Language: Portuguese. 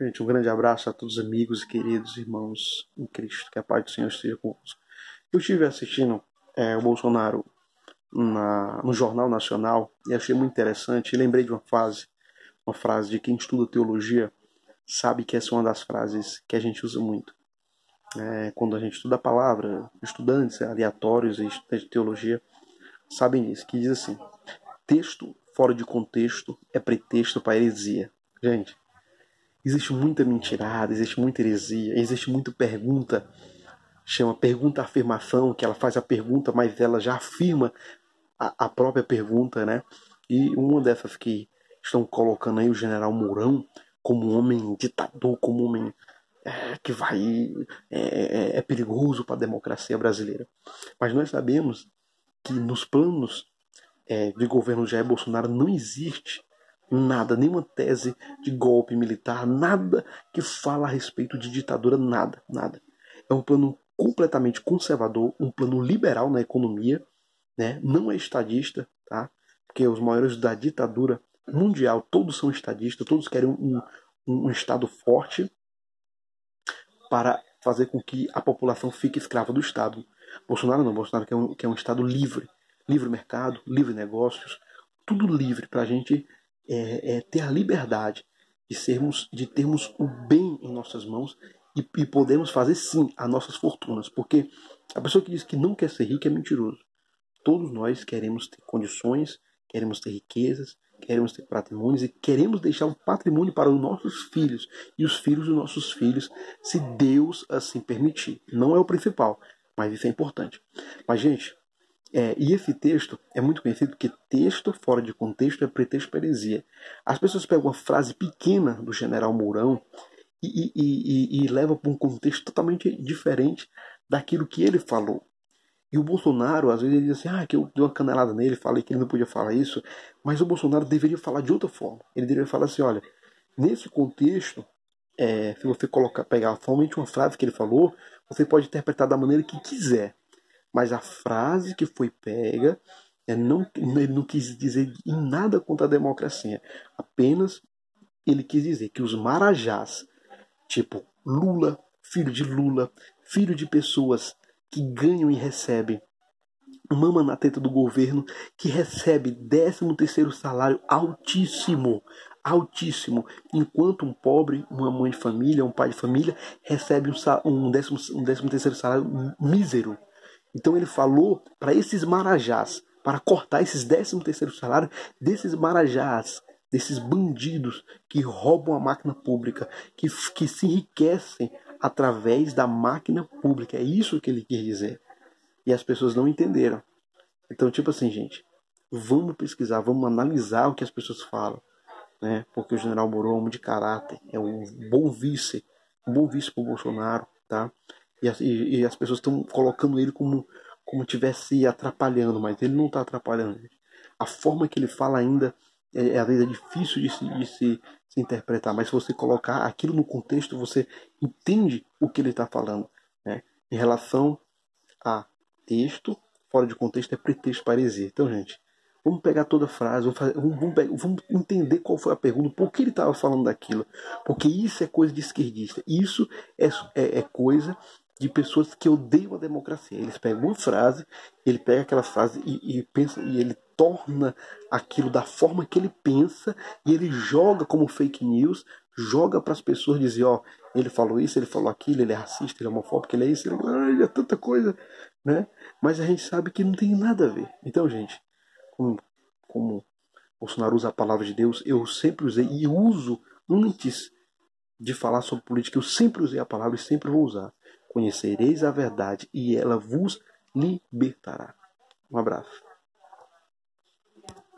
Gente, um grande abraço a todos os amigos e queridos irmãos em Cristo. Que a paz do Senhor esteja convosco. Eu estive assistindo o Bolsonaro no Jornal Nacional e achei muito interessante. E lembrei de uma frase de quem estuda teologia sabe que essa é uma das frases que a gente usa muito. Quando a gente estuda a palavra, estudantes aleatórios e estudantes de teologia sabem disso, que diz assim: texto fora de contexto é pretexto para heresia. Gente, existe muita mentirada, existe muita heresia, existe muita pergunta, chama pergunta-afirmação, que ela faz a pergunta, mas ela já afirma a própria pergunta, né? E uma dessas que estão colocando aí o general Mourão como um homem ditador, como um homem que vai é perigoso para a democracia brasileira. Mas nós sabemos que nos planos de governo Jair Bolsonaro não existe nada, nenhuma tese de golpe militar, nada que fala a respeito de ditadura, nada, nada. É um plano completamente conservador, um plano liberal na economia, né? Não é estadista, porque os maiores da ditadura mundial, todos são estadistas, todos querem um Estado forte para fazer com que a população fique escrava do Estado. Bolsonaro não, Bolsonaro quer um Estado livre, livre mercado, livre negócios, tudo livre para a gente ter a liberdade de termos o bem em nossas mãos e podermos fazer sim as nossas fortunas, porque a pessoa que diz que não quer ser rica é mentiroso. Todos nós queremos ter condições, queremos ter riquezas, queremos ter patrimônios e queremos deixar um patrimônio para os nossos filhos e os filhos dos nossos filhos, se Deus assim permitir. Não é o principal, mas isso é importante. Mas, gente, e esse texto é muito conhecido porque texto fora de contexto é pretexto para heresia. As pessoas pegam uma frase pequena do general Mourão e levam para um contexto totalmente diferente daquilo que ele falou. E o Bolsonaro, às vezes, ele diz assim, que eu dei uma canelada nele, falei que ele não podia falar isso, mas o Bolsonaro deveria falar de outra forma. Ele deveria falar assim, olha, nesse contexto, se você pegar somente uma frase que ele falou, você pode interpretar da maneira que quiser. Mas a frase que foi pega, ele não quis dizer em nada contra a democracia. Apenas ele quis dizer que os marajás, tipo Lula, filho de pessoas que ganham e recebem mama na teta do governo, que recebe 13º salário altíssimo, altíssimo, enquanto um pobre, uma mãe de família, um pai de família, recebe um 13º salário mísero. Então ele falou para esses marajás, para cortar esses 13º salário desses marajás, desses bandidos que roubam a máquina pública, que se enriquecem através da máquina pública. É isso que ele quis dizer. E as pessoas não entenderam. Então, tipo assim, gente, vamos pesquisar, vamos analisar o que as pessoas falam, né? Porque o general Moro é um homem de caráter, é um bom vice para o Bolsonaro, tá? E as pessoas estão colocando ele como tivesse atrapalhando, mas ele não está atrapalhando. Gente. A forma que ele fala ainda, às vezes é difícil de se interpretar, mas se você colocar aquilo no contexto, você entende o que ele está falando, né? Em relação a texto, fora de contexto é pretexto para heresia. Então, gente, vamos pegar toda a frase, vamos entender qual foi a pergunta, por que ele estava falando daquilo. Porque isso é coisa de esquerdista. Isso é coisa de pessoas que odeiam a democracia. Eles pegam uma frase, ele pega aquela frase e pensa, e ele torna aquilo da forma que ele pensa e ele joga como fake news, joga para as pessoas dizer, ele falou isso, ele falou aquilo, ele é racista, ele é homofóbico, ele é isso, ele é tanta coisa, né? Mas a gente sabe que não tem nada a ver. Então, gente, como Bolsonaro usa a palavra de Deus, eu sempre usei e uso antes de falar sobre política, eu sempre usei a palavra e sempre vou usar. Conhecereis a verdade e ela vos libertará. Um abraço.